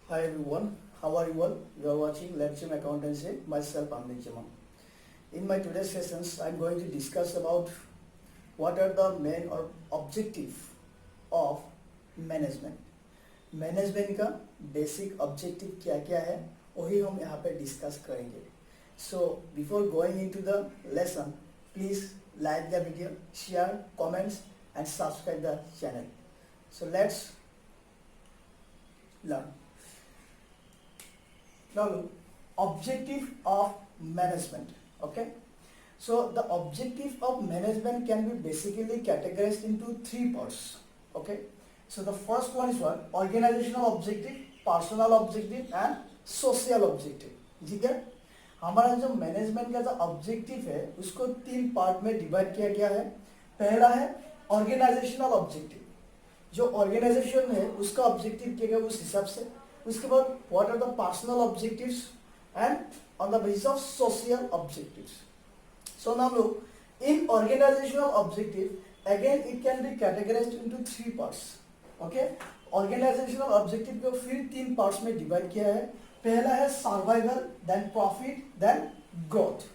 Hi everyone, how are you all? You are watching Let's Gym Accountancy, myself Amit Jaman. In my today's sessions, I am going to discuss about what are the main or objective of management. Management का basic objective क्या क्या है वही हम यहाँ पे discuss करेंगे. So before going into the lesson, please like the video, share, comments and subscribe the channel. So let's learn. Now look, objective of management. Okay, so the objective of management can be basically categorized into three parts. Okay, so the first one is what? Organizational objective, personal objective and social objective. ठीक है, हमारा जो management का जो objective है उसको तीन part में डिवाइड किया गया है. पहला है ऑर्गेनाइजेशनल ऑब्जेक्टिव. जो ऑर्गेनाइजेशन है उसका ऑब्जेक्टिव क्या है उस हिसाब से. उसके बाद what are the personal objectives and on the basis of social objectives. So now look, in organisational objective again it can be categorised into three parts. Okay, organisational objective को फिर तीन पार्ट्स में डिवाइड किया है. पहला है survival, then profit, then growth.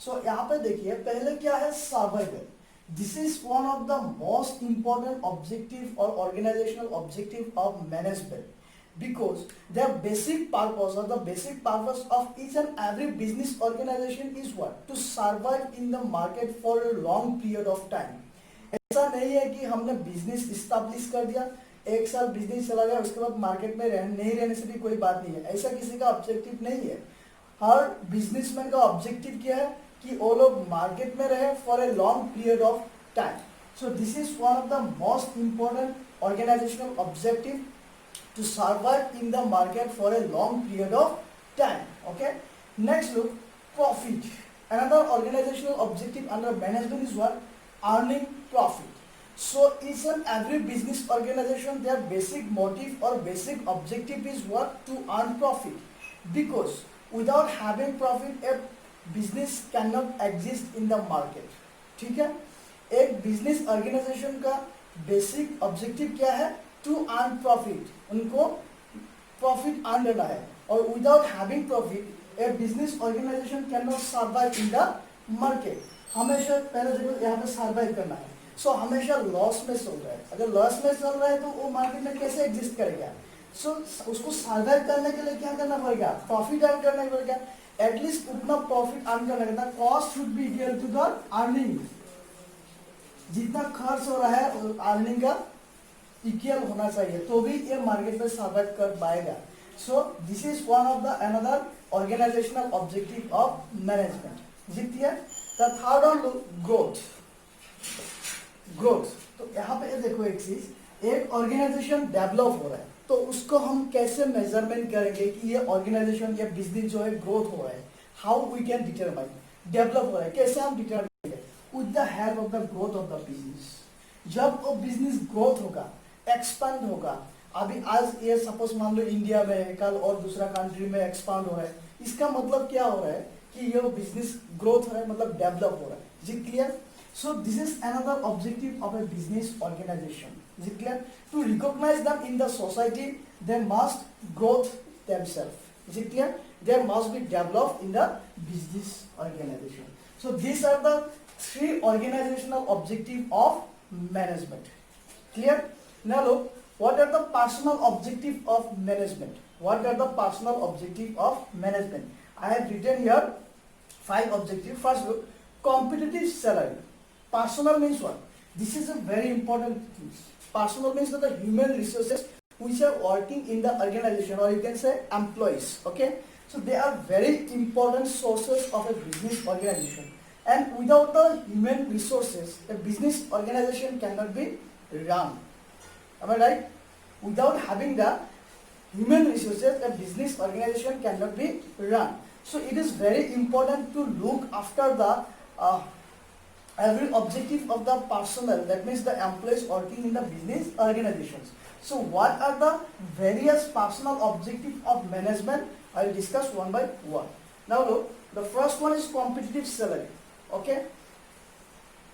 So यहाँ पे देखिए पहले क्या है survival. This is one of the most important objective or organizational objective of management, because the basic purpose or the basic purpose of each and every business organization is what? To survive in the market for a long period of time. ऐसा नहीं है कि हमने business establish कर दिया, एक साल business चला गया, उसके बाद मार्केट में नहीं रहने से भी कोई बात नहीं है. ऐसा किसी का ऑब्जेक्टिव नहीं है. हर बिजनेसमैन का ऑब्जेक्टिव क्या है कि वो लोग मार्केट में रहे for a long period of time. So this is one of the most important organisational objective to survive in the market for a long period of time. Okay, next look, profit. Another organizational objective under management is what? Earning profit. So each and every business organization, their basic motive or basic objective is what? To earn profit, because without having profit a business cannot exist in the market. ठीक है, एक business organisation का basic objective क्या है? To earn profit. उनको profit earn करना है, और without having profit a business organisation can not survive in the market. हमेशा पहले देखो यहाँ पे सर्वाइव करना है. सो हमेशा लॉस में चल रहा है. अगर लॉस में चल रहा है तो वो मार्केट में कैसे एग्जिस्ट करेगा? सो उसको सर्वाइव करने के लिए क्या करना पड़ेगा? प्रॉफिट अर्न करना पड़ेगा. एटलीस्ट उतना प्रॉफिट अर्न करना पड़ेगा. Cost should be equal to the earning. जितना खर्च हो रहा है अर्निंग का इक्वल होना चाहिए, तो भी ये मार्केट में सर्वाइव कर पाएगा. So this is one of the another organizational objective of management. जीतिए the third on growth. Growth तो यहाँ पे देखो एक चीज, एक ऑर्गेनाइजेशन डेवलप हो रहा है तो उसको हम कैसे मेजरमेंट करेंगे कि ये ऑर्गेनाइजेशन या बिजनेस जो है ग्रोथ हो रहा है. How we can determine develop हो रहा है, कैसे हम डिटरमाइन करेंगे? With the help of the growth of the business. जब वो बिजनेस ग्रोथ होगा, एक्सपांड होगा. अभी आज ये सपोज मान लो इंडिया में है, कल और दूसरा कंट्री में एक्सपांड हो रहा है. इसका मतलब क्या हो रहा है कि ये बिजनेस ग्रोथ हो रहा है, मतलब डेवलप हो रहा है. जी clear? So this is another objective of a business organization. जी clear? To recognize them in the society they must growth themself. जी clear? They must be develop in the business organization. So this are the three organizational objective of management. Clear? Now look, what are the personal objective of management? What are the personal objective of management? I have written here 5 objective. First look, competitive salary. Personal means what? This is a very important thing. Personal means that the human resources which are working in the organization, or you can say employees. Okay, so they are very important sources of a business organization. And without the human resources, a business organization cannot be run. Am I right? Without having the human resources, a business organization cannot be run. So it is very important to look after the every objective of the personnel. That means the employees working in the business organizations. So what are the various personal objectives of management? I will discuss one by one. Now look, the first one is competitive salary. Okay,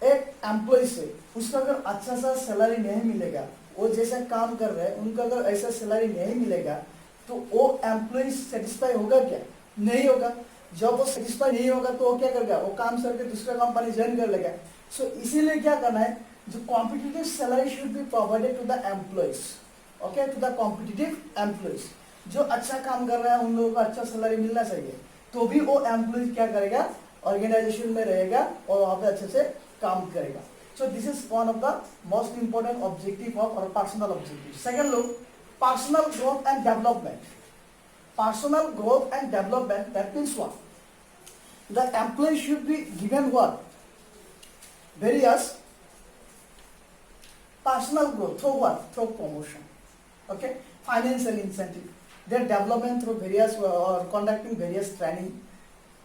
एक employ से उसका अगर अच्छा सा salary नहीं मिलेगा, वो जैसा काम कर रहे हैं उनको अगर ऐसा सैलरी नहीं मिलेगा, तो वो एम्प्लॉय सेटिस्फाई होगा क्या? नहीं होगा। जब वो सेटिस्फाई नहीं होगा तो वो क्या करेगा? वो काम करके दूसरा कंपनी ज्वाइन कर लेगा। सो इसीलिए क्या करना है, जो competitive salary should be provided to the employees, okay, to the competitive employees. जो अच्छा काम कर रहा है उन लोगों को अच्छा सैलरी मिलना चाहिए, तो भी वो एम्प्लॉय क्या करेगा? ऑर्गेनाइजेशन में रहेगा और वहां पे अच्छे से काम करेगा। So this is one of the most important objective of our personal objective. Second लोग, personal growth and development. Personal growth and development, that means what? The employee should be given what? Various personal growth through what? Through promotion, okay, financial incentive, their development through various or conducting various training.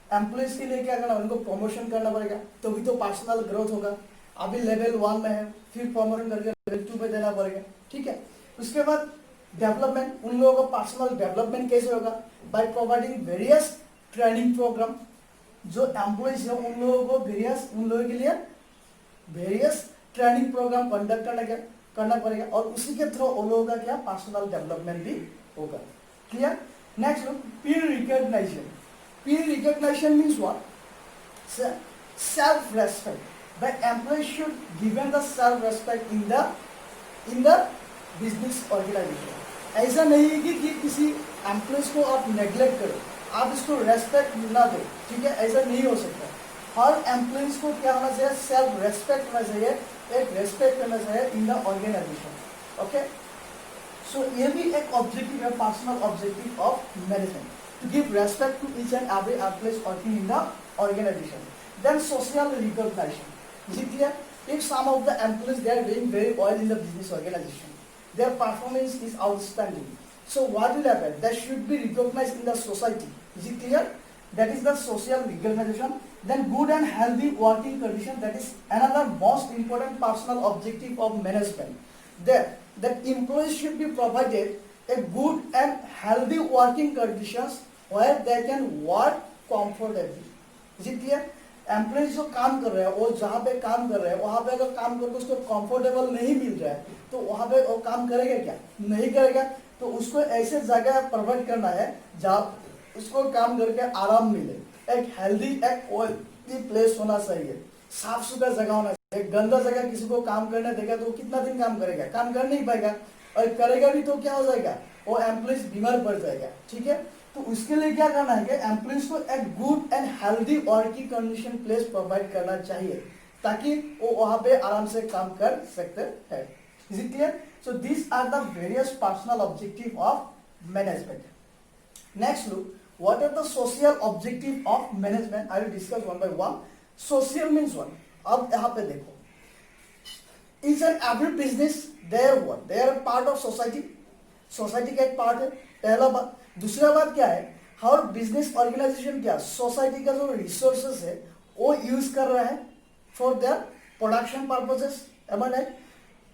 Employees के लिए क्या करना? उनको promotion करना पड़ेगा, तभी तो personal growth होगा। अभी लेवल 1 में है, फिर प्रमोशन करके लेवल 2 पे देना पड़ेगा, ठीक है। उसके बाद डेवलपमेंट, उन लोगों का पर्सनल डेवलपमेंट कैसे होगा? By providing various training program. जो एम्प्लॉयज है उन लोगों को उन लोगों के लिए वेरियस ट्रेनिंग प्रोग्राम कंडक्ट करना पड़ेगा, और उसी के थ्रू उन लोगों का क्या? पर्सनल डेवलपमेंट भी होगा। Clear? Next look, peer recognition. Peer recognition means what? Self respect. The employee should given the self respect in the business organisation. ऐसा नहीं है कि किसी एम्प्लॉयज को आप नेग्लेक्ट करो, आप इसको रेस्पेक्ट ना दो, ठीक है, ऐसा नहीं हो सकता। हर एम्प्लॉयज को क्या होना चाहिए? सेल्फ रेस्पेक्ट होना चाहिए, एक रेस्पेक्ट करना चाहिए in the organisation, okay. So ये भी एक ऑब्जेक्टिव है, personal objective of management, to give respect to each and every employee working in the organisation. Then social recognition. Is it clear? If some of the employees they are doing very well in the business organization, their performance is outstanding, so what will happen? That should be recognized in the society. Is it clear? That is the social recognition. Then good and healthy working condition, that is another most important personal objective of management. That employees should be provided a good and healthy working conditions where they can work comfortably. Is it clear? Employees जो काम कर रहे हैं, वो जहाँ पे काम कर रहे हैं वहां पे अगर काम करके उसको कंफर्टेबल नहीं मिल रहा है तो वहां पे वो काम करेगा क्या? नहीं करेगा। तो उसको ऐसे जगह प्रोवाइड करना है जहाँ उसको काम करके आराम मिले। एक हेल्दी, एक क्वालिटी प्लेस होना चाहिए, साफ सुथरा जगह होना चाहिए। गंदा जगह किसी को काम करने देगा तो कितना दिन काम करेगा? काम कर नहीं पाएगा, और करेगा भी तो क्या हो जाएगा? वो एम्प्लॉयज बीमार पड़ जाएगा, ठीक है। तो उसके लिए क्या करना है कि एम्प्लॉयज को एक good and healthy working condition place provide करना चाहिए, ताकि वो वहां पे आराम से काम कर सकते हैं। Is it clear? So this are the various personal objective of management. Next look, what are the social objective of management? I will discuss one by one. Social means what? अब यहाँ पे देखो, each and every business they are what? They are a part of society. Society का एक part है, पहला बात। दूसरा बात क्या है? हर बिजनेस ऑर्गेनाइजेशन क्या सोसाइटी का जो रिसोर्सेस है वो यूज कर रहा है for their production purposes, am I right?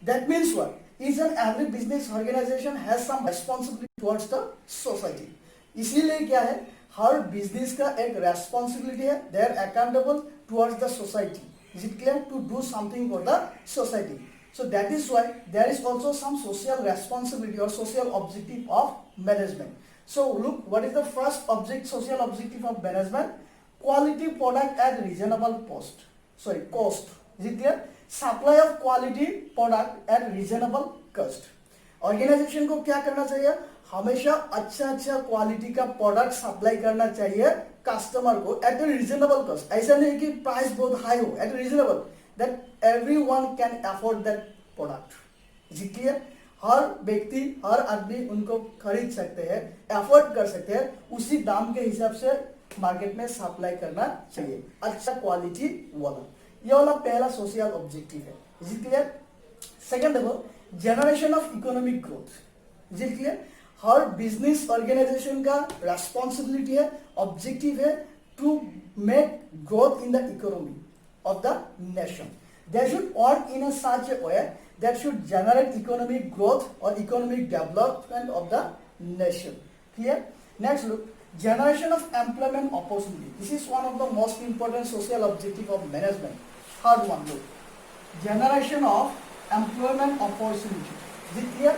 That means what? each and every business organization has some responsibility towards the society. इसीलिए क्या है, हर बिजनेस का एक रेस्पॉन्सिबिलिटी है, they are accountable towards the society. Is it clear? To do something for the society. So that is why there is also some social responsibility और social objective of management. So look, what is the first object, social objective of management? Quality product at reasonable cost. Is it clear? Supply of quality product at reasonable cost. Organization को क्या करना चाहिए? हमेशा अच्छा quality का product supply करना चाहिए customer को एट ए रीजनेबल कॉस्ट। ऐसा नहीं कि प्राइस बहुत हाई हो, at reasonable, that everyone can afford that product. Is it clear? हर व्यक्ति, हर आदमी उनको खरीद सकते हैं, अफोर्ड कर सकते हैं, उसी दाम के हिसाब से मार्केट में सप्लाई करना चाहिए, अच्छा क्वालिटी वाला। ये वाला पहला सोशल ऑब्जेक्टिव है। Is it clear? सेकंड देखो, generation of economic growth. Is it clear? हर बिजनेस ऑर्गेनाइजेशन का रेस्पॉन्सिबिलिटी है, ऑब्जेक्टिव है to make growth in the economy of the nation. They should work in such a way that should generate economic growth और economic development of the nation. Clear? Next look, generation of employment opportunity. This is one of the most important social objective of management. Third one, look, generation of employment opportunity. Is it clear?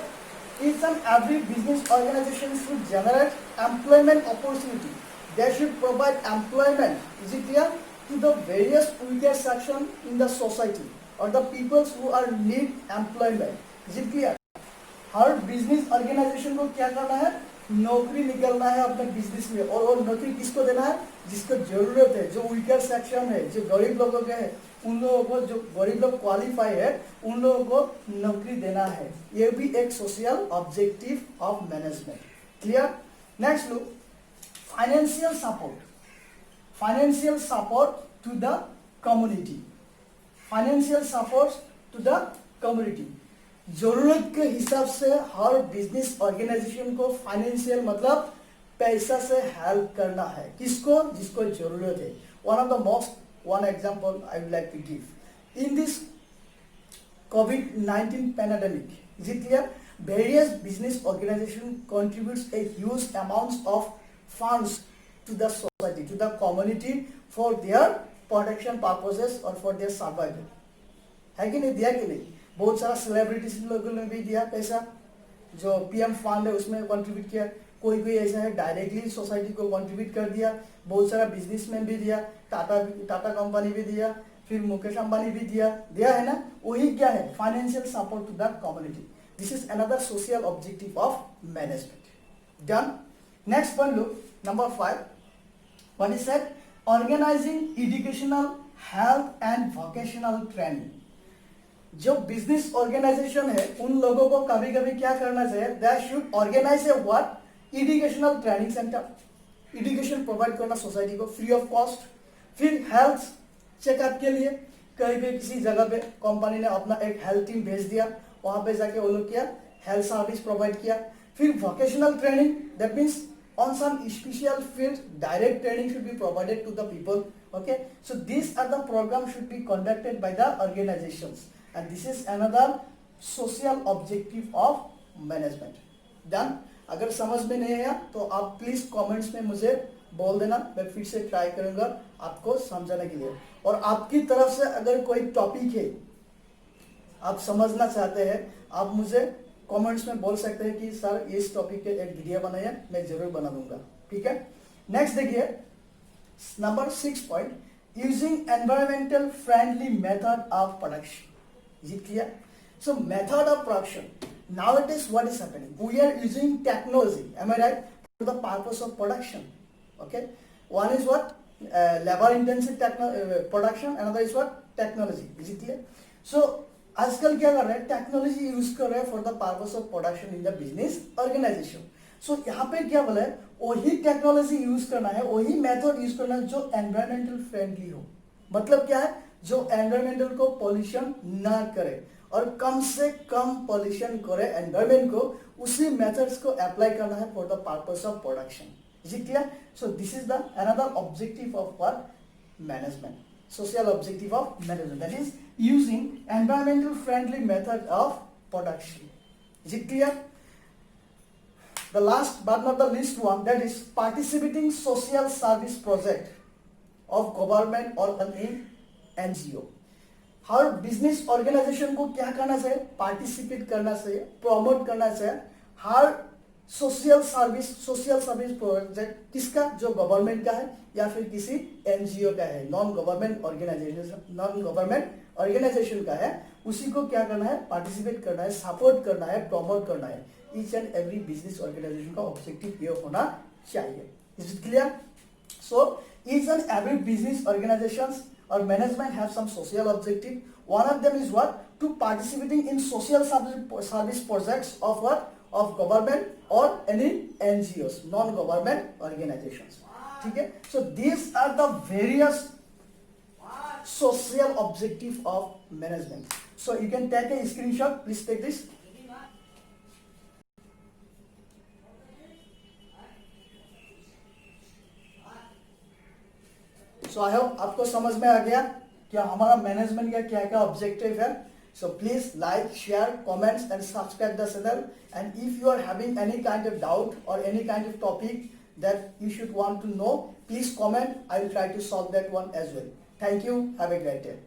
each and every business organization should generate employment opportunity. They should provide employment, is it clear, to the various weaker section in the society or the peoples who are need employment. Is it clear? हर business organisation को क्या करना है, नौकरी निकलना है अपने business में, और वो नौकरी किसको देना है, जिसको जरूरत है, जो वीकर सेक्शन है, जो गरीब लोगों के है, उन लोगों को, जो गरीब लोग क्वालिफाई है, उन लोगों को नौकरी देना है. ये भी एक social objective of management. Clear? Next look, financial support. Financial support to the community. Financial support to the community. जरूरत के हिसाब से हर बिजनेस ऑर्गेनाइजेशन को फाइनेंशियल मतलब पैसा से हेल्प करना है. किसको? जिसको जरूरत है. one example I would like to give. In this COVID-19 pandemic, is it clear? Various business organizations contributes a huge amounts of funds to the society, to the community for their protection purposes or for their survival. है कि नहीं? दिया कि नहीं? बहुत सारा celebrities लोगों ने भी दिया पैसा, जो पीएम फंड है उसमें कंट्रीब्यूट किया. कोई ऐसा है डायरेक्टली सोसाइटी को कंट्रीब्यूट कर दिया. बहुत सारा बिजनेसमैन भी दिया, टाटा कंपनी भी दिया, फिर मुकेश अंबानी भी दिया है ना. वही क्या है? Financial support to the community. This is another social objective of management. Done. Next one look, number 5. What is that? Organising educational, health and vocational training. जो बिजनेस ऑर्गेनाइजेशन है उन लोगों को कभी कभी क्या करना चाहिए, they should organise a what, educational training centre. Education provide करना सोसाइटी को फ्री ऑफ कॉस्ट. फिर हेल्थ चेकअप के लिए कहीं भी किसी जगह पे कंपनी ने अपना एक हेल्थ टीम भेज दिया, वहां पे जाके वो लोग किया, हेल्थ सर्विस प्रोवाइड किया. फिर vocational training, that means on some special field direct training should be provided to the people. Okay, so these are the programs should be conducted by the organizations, and this is another social objective of management. Done. अगर समझ में नहीं आया तो आप please comments में मुझे बोल देना, मैं फिर से ट्राई करूंगा आपको समझाने के लिए. और आपकी तरफ से अगर कोई टॉपिक है आप समझना चाहते हैं, आप मुझे कमेंट्स में बोल सकते हैं कि सर इस टॉपिक के एक वीडियो बनाइए, मैं जरूर बना दूंगा. ठीक है. नेक्स्ट देखिए, number 6 point, using environmental friendly method of production. Is it clear? So method of production, nowadays what is happening, we are using technology, am I right, for the purpose of production. Okay, one is what, labor intensive production, another is what, technology. Is it clear? So आजकल क्या कर रहे हैं, technology use कर रहे हैं for the purpose of production in the business organization. So यहाँ पे क्या बोला है, वही टेक्नोलॉजी यूज करना है, वही मेथड यूज करना है जो एनवायरमेंटल फ्रेंडली हो. मतलब क्या है, जो एनवायरमेंटल को पॉल्यूशन ना करे और कम से कम पॉल्यूशन करे एनवायरमेंट को, उसी मेथड्स को अप्लाई करना है for the purpose of production. Is it clear? So this is the another objective of what, management. Social objective of management, that is using environmental friendly method of production. Is it clear? The last but not the least one, that is participating social service project of government or any NGO. हर business organisation को क्या करना चाहिए, participate करना चाहिए, promote करना चाहिए हर social service project. किसका? जो गवर्नमेंट का है या फिर किसी एनजीओ का है, नॉन गवर्नमेंट ऑर्गेनाइजेशन का है, उसी को क्या करना है, पार्टिसिपेट करना है, सपोर्ट करना है, प्रमोट करना है. Each and every business organisation का ऑब्जेक्टिव ये होना चाहिए. Is it clear? So each and every business organisations or management have some social objective. One of them is what, to participating in social service projects of what, of government or any NGOs, non-government organizations. ठीक है. So these are the various social objective of management. So you can take a screenshot. Please take this. So I hope आपको समझ में आ गया कि हमारा management का क्या क्या ऑब्जेक्टिव है. So please like, share, comments and subscribe the channel. And if you are having any kind of doubt or any kind of topic that you should want to know, please comment. I will try to solve that one as well. Thank you. Have a great day.